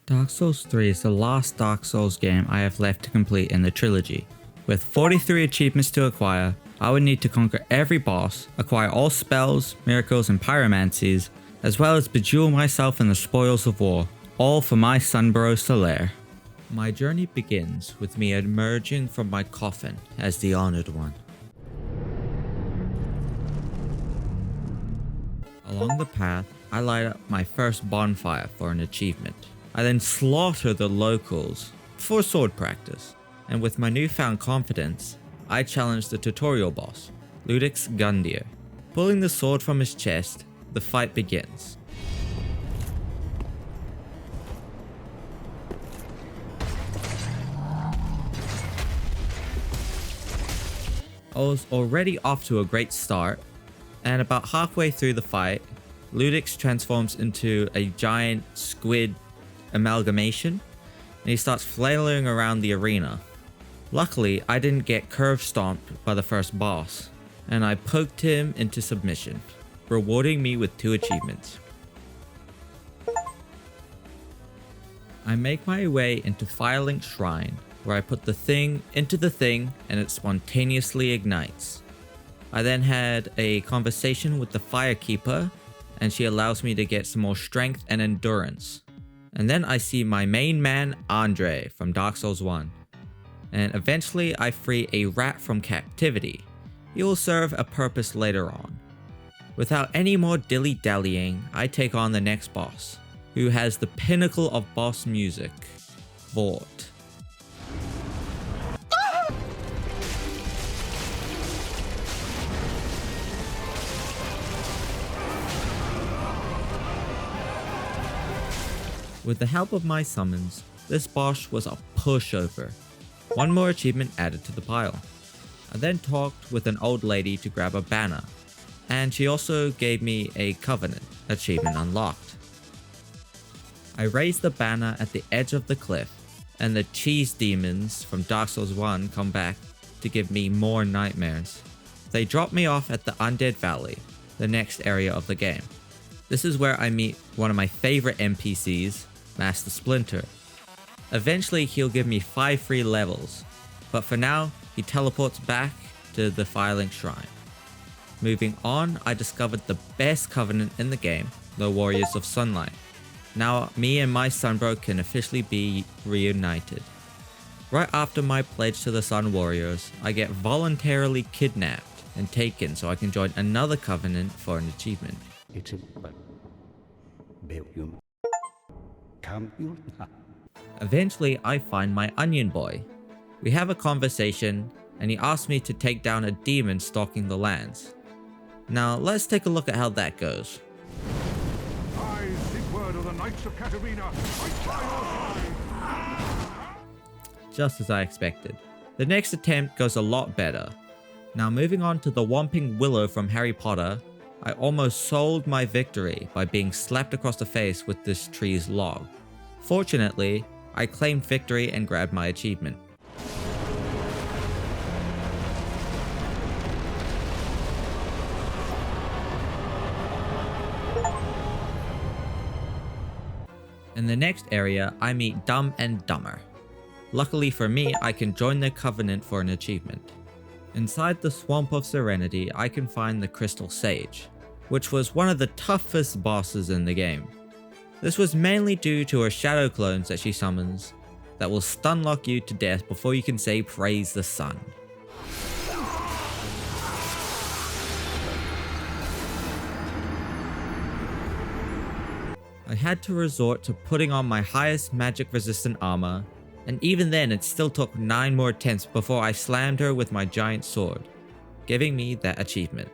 Dark Souls 3 is the last Dark Souls game I have left to complete in the trilogy. With 43 achievements to acquire, I would need to conquer every boss, acquire all spells, miracles and pyromancies, as well as bejewel myself in the spoils of war, all for my Sunborough Solaire. My journey begins with me emerging from my coffin as the Honored One. Along the path, I light up my first bonfire for an achievement. I then slaughter the locals for sword practice, and with my newfound confidence, I challenge the tutorial boss, Lothric's Gundyr. Pulling the sword from his chest, the fight begins. I was already off to a great start, and about halfway through the fight, Lothric transforms into a giant squid amalgamation, and he starts flailing around the arena. Luckily, I didn't get curve stomped by the first boss, and I poked him into submission, rewarding me with 2 achievements. I make my way into Firelink Shrine, where I put the thing into the thing and it spontaneously ignites. I then had a conversation with the Firekeeper, and she allows me to get some more strength and endurance. And then I see my main man, Andre, from Dark Souls 1. And eventually I free a rat from captivity. He will serve a purpose later on. Without any more dilly-dallying, I take on the next boss, who has the pinnacle of boss music, Vort. With the help of my summons, this boss was a pushover. 1 more achievement added to the pile. I then talked with an old lady to grab a banner, and she also gave me a Covenant achievement unlocked. I raised the banner at the edge of the cliff, and the cheese demons from Dark Souls 1 come back to give me more nightmares. They drop me off at the Undead Valley, the next area of the game. This is where I meet one of my favorite NPCs, Master Splinter. Eventually he'll give me 5 free levels, but for now he teleports back to the Firelink Shrine. Moving on, I discovered the best Covenant in the game, the Warriors of Sunlight. Now me and my Sunbro can officially be reunited. Right after my pledge to the Sun Warriors, I get voluntarily kidnapped and taken so I can join another Covenant for an achievement. Eventually, I find my Onion Boy. We have a conversation, and he asks me to take down a demon stalking the lands. Now, let's take a look at how that goes. I seek word of the Knights of Katarina. Just as I expected. The next attempt goes a lot better. Now, moving on to the Whomping Willow from Harry Potter, I almost sold my victory by being slapped across the face with this tree's log. Fortunately, I claimed victory and grabbed my achievement. In the next area, I meet Dumb and Dumber. Luckily for me, I can join the Covenant for an achievement. Inside the Swamp of Serenity, I can find the Crystal Sage, which was one of the toughest bosses in the game. This was mainly due to her shadow clones that she summons that will stun lock you to death before you can say praise the sun. I had to resort to putting on my highest magic resistant armor, and even then it still took 9 more attempts before I slammed her with my giant sword, giving me that achievement.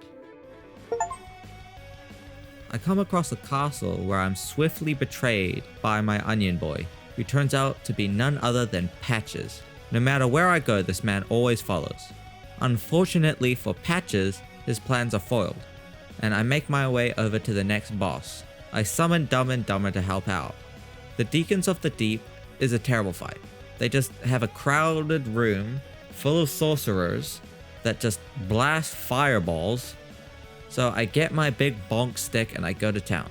I come across a castle where I'm swiftly betrayed by my Onion Boy, who turns out to be none other than Patches. No matter where I go, this man always follows. Unfortunately for Patches, his plans are foiled, and I make my way over to the next boss. I summon Dumb and Dumber to help out. The Deacons of the Deep is a terrible fight. They just have a crowded room full of sorcerers that just blast fireballs. So I get my big bonk stick and I go to town.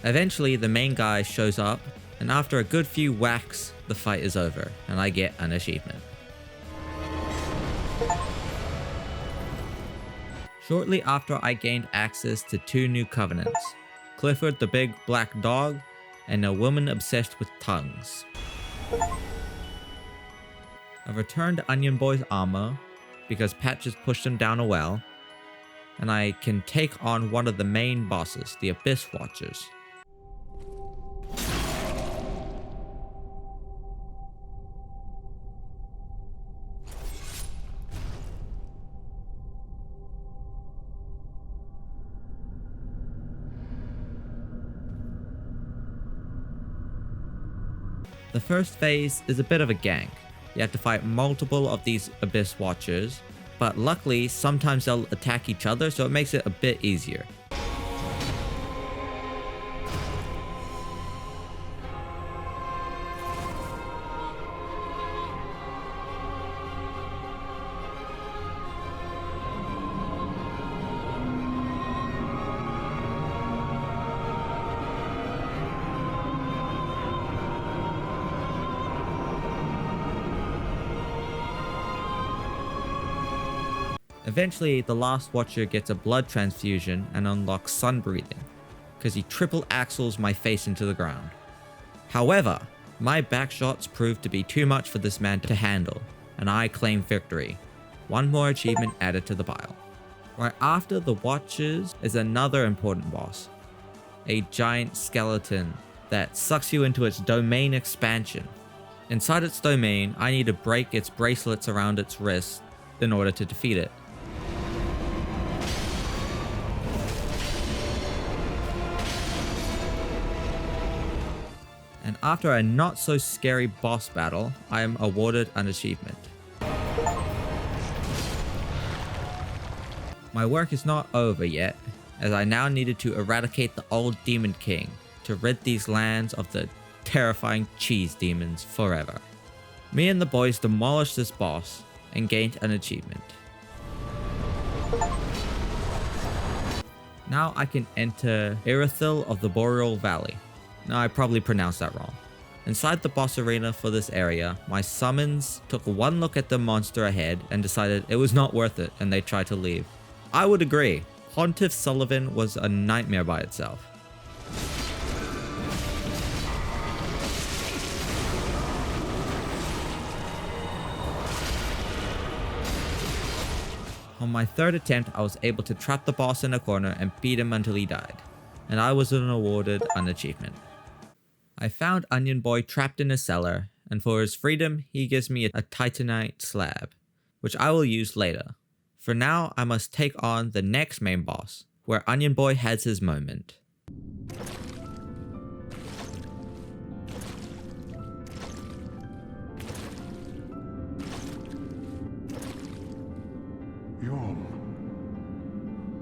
Eventually the main guy shows up And after a good few whacks, the fight is over, and I get an achievement. Shortly after, I gained access to 2 new covenants, Clifford the big black dog, and a woman obsessed with tongues. I've returned Onion Boy's armor, because Patches pushed him down a well, and I can take on one of the main bosses, the Abyss Watchers. The first phase is a bit of a gank. You have to fight multiple of these Abyss Watchers, but luckily sometimes they'll attack each other, so it makes it a bit easier. Eventually, the last Watcher gets a blood transfusion and unlocks sun breathing, because he triple axles my face into the ground. However, my backshots proved to be too much for this man to handle, and I claim victory. One more achievement added to the pile. Right after the Watchers is another important boss, a giant skeleton that sucks you into its domain expansion. Inside its domain, I need to break its bracelets around its wrists in order to defeat it. And after a not so scary boss battle, I am awarded an achievement. My work is not over yet, as I now needed to eradicate the old Demon King to rid these lands of the terrifying cheese demons forever. Me and the boys demolished this boss and gained an achievement. Now I can enter Irithyll of the Boreal Valley. Now I probably pronounced that wrong. Inside the boss arena for this area, my summons took one look at the monster ahead and decided it was not worth it, and they tried to leave. I would agree. Pontiff Sullivan was a nightmare by itself. On my third attempt, I was able to trap the boss in a corner and beat him until he died, and I was awarded an achievement. I found Onion Boy trapped in a cellar, and for his freedom, he gives me a titanite slab, which I will use later. For now, I must take on the next main boss, where Onion Boy has his moment. Yom,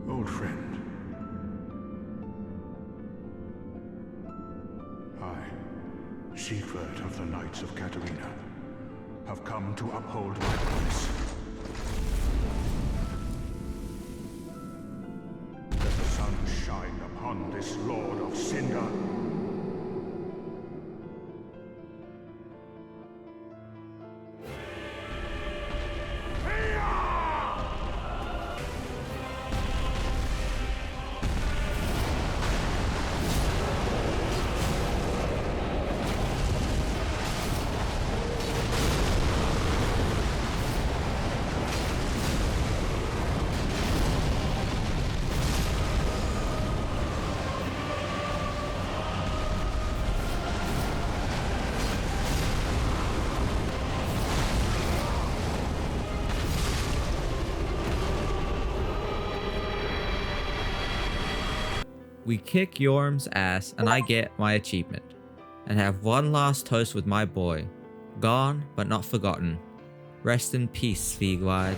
old friend. I, Siegward of the Knights of Catarina, have come to uphold my promise. Let the sun shine upon this Lord of Cinder. We kick Yorm's ass and I get my achievement, and have one last toast with my boy. Gone but not forgotten. Rest in peace, Svigwide.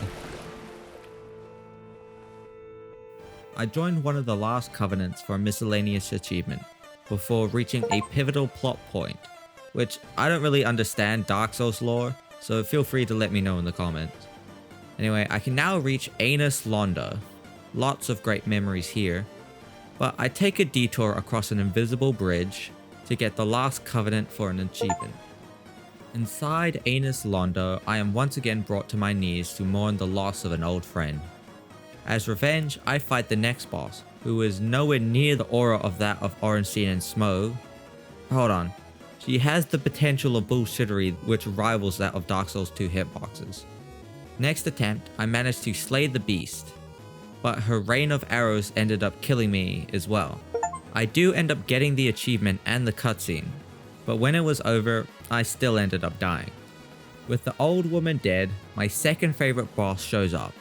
I joined one of the last covenants for a miscellaneous achievement, before reaching a pivotal plot point, which I don't really understand Dark Souls lore, so feel free to let me know in the comments. Anyway, I can now reach Anus Londo. Lots of great memories here. But I take a detour across an invisible bridge, to get the last covenant for an achievement. Inside Anus Londo, I am once again brought to my knees to mourn the loss of an old friend. As revenge, I fight the next boss, who is nowhere near the aura of that of Ornstein and Smough. Hold on, she has the potential of bullshittery which rivals that of Dark Souls 2 hitboxes. Next attempt, I managed to slay the beast, but her rain of arrows ended up killing me as well. I do end up getting the achievement and the cutscene, but when it was over, I still ended up dying. With the old woman dead, my second favorite boss shows up,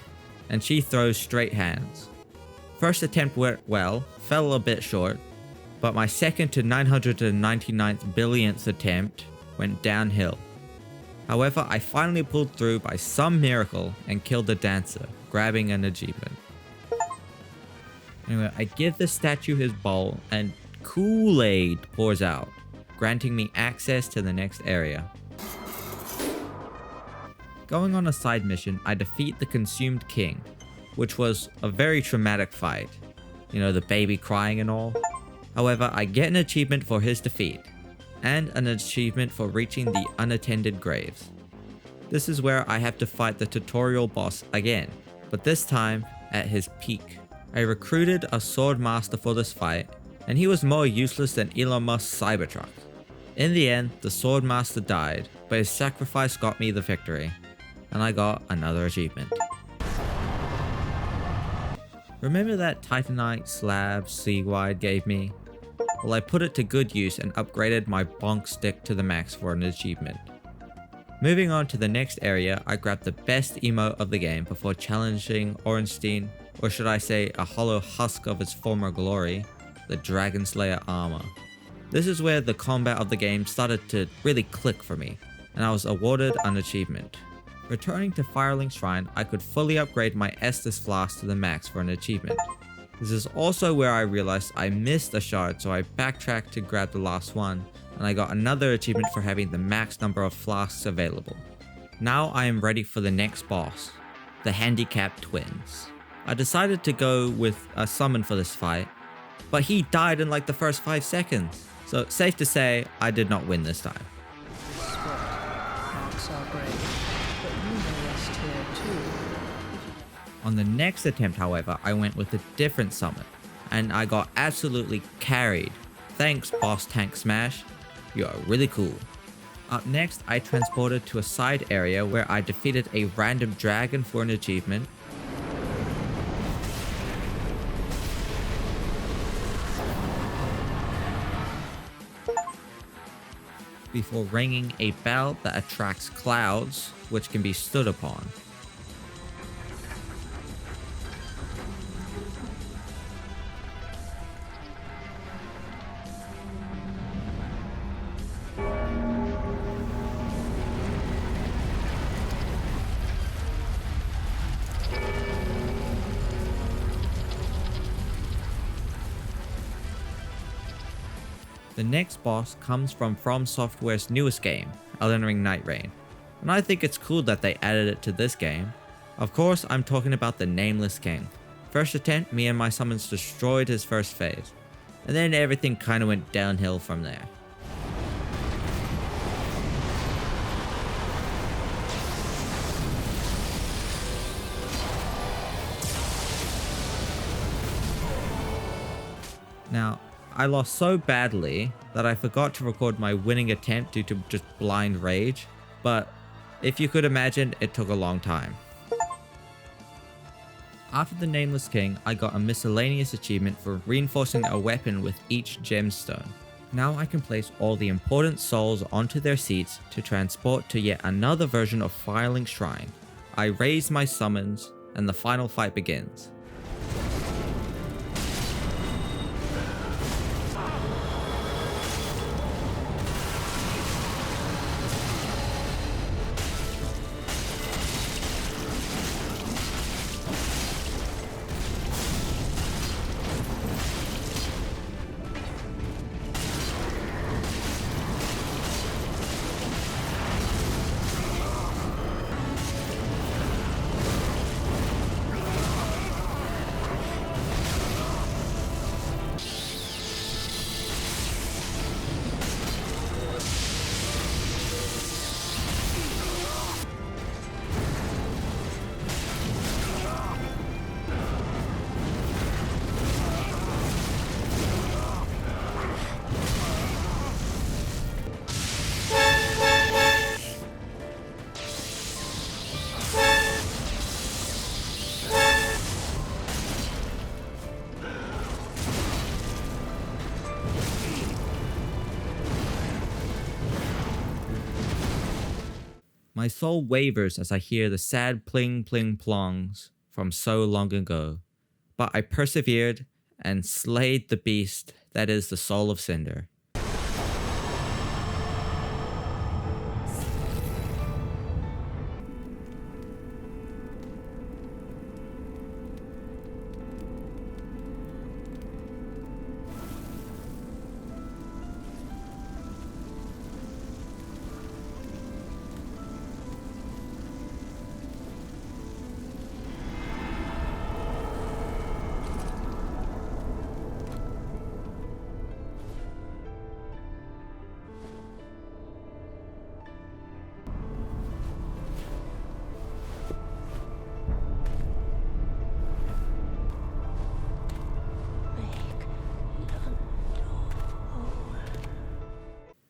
and she throws straight hands. First attempt went well, fell a bit short, but my second to 999th billionth attempt went downhill. However, I finally pulled through by some miracle and killed the dancer, grabbing an achievement. Anyway, I give the statue his bowl and Kool-Aid pours out, granting me access to the next area. Going on a side mission, I defeat the Consumed King, which was a very traumatic fight. You know, the baby crying and all. However, I get an achievement for his defeat, and an achievement for reaching the unattended graves. This is where I have to fight the tutorial boss again, but this time at his peak. I recruited a sword master for this fight, and he was more useless than Elon Musk's Cybertruck. In the end, the sword master died, but his sacrifice got me the victory, and I got another achievement. Remember that Titanite slab Seawide gave me? Well, I put it to good use and upgraded my bonk stick to the max for an achievement. Moving on to the next area, I grabbed the best emote of the game before challenging Ornstein, or should I say a hollow husk of its former glory, the Dragon Slayer armor. This is where the combat of the game started to really click for me, and I was awarded an achievement. Returning to Firelink Shrine, I could fully upgrade my Estus Flask to the max for an achievement. This is also where I realized I missed a shard, so I backtracked to grab the last one, and I got another achievement for having the max number of flasks available. Now I am ready for the next boss, the Handicapped Twins. I decided to go with a summon for this fight, but he died in like the first 5 seconds, so safe to say I did not win this time. On the next attempt, however, I went with a different summon, and I got absolutely carried. Thanks, Boss Tank Smash. You are really cool. Up next, I transported to a side area where I defeated a random dragon for an achievement. Before ringing a bell that attracts clouds, which can be stood upon. The next boss comes from Software's newest game, Elden Ring Night Rain, and I think it's cool that they added it to this game. Of course, I'm talking about the Nameless King. First attempt, me and my summons destroyed his first phase, and then everything kinda went downhill from there. Now, I lost so badly that I forgot to record my winning attempt due to just blind rage, but if you could imagine, it took a long time. After the Nameless King, I got a miscellaneous achievement for reinforcing a weapon with each gemstone. Now I can place all the important souls onto their seats to transport to yet another version of Firelink Shrine. I raise my summons, and the final fight begins. My soul wavers as I hear the sad pling pling plongs from so long ago, but I persevered and slayed the beast that is the soul of Cinder.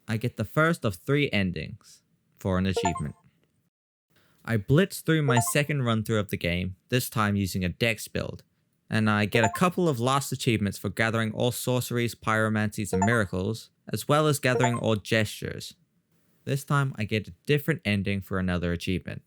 I get the first of 3 endings for an achievement. I blitz through my second run through of the game, this time using a dex build, and I get a couple of last achievements for gathering all sorceries, pyromancies, and miracles, as well as gathering all gestures. This time I get a different ending for another achievement.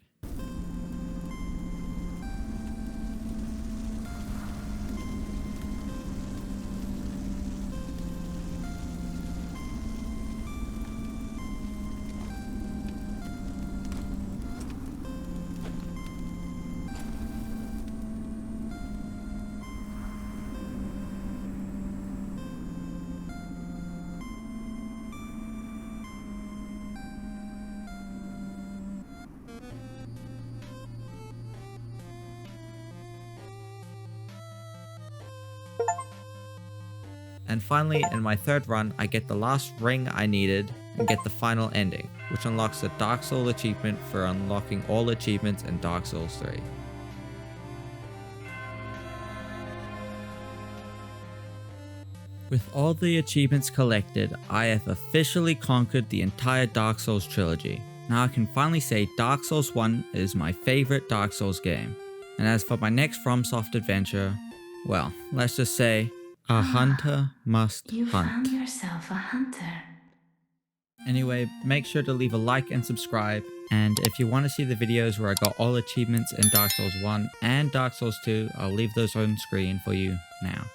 And finally, in my third run, I get the last ring I needed and get the final ending, which unlocks the Dark Souls achievement for unlocking all achievements in Dark Souls 3. With all the achievements collected, I have officially conquered the entire Dark Souls trilogy. Now I can finally say Dark Souls 1 is my favorite Dark Souls game. And as for my next FromSoft adventure, well, let's just say, a hunter must You hunt. found yourself a hunter. Anyway, make sure to leave a like and subscribe, and if you want to see the videos where I got all achievements in Dark Souls 1 and Dark Souls 2, I'll leave those on screen for you now.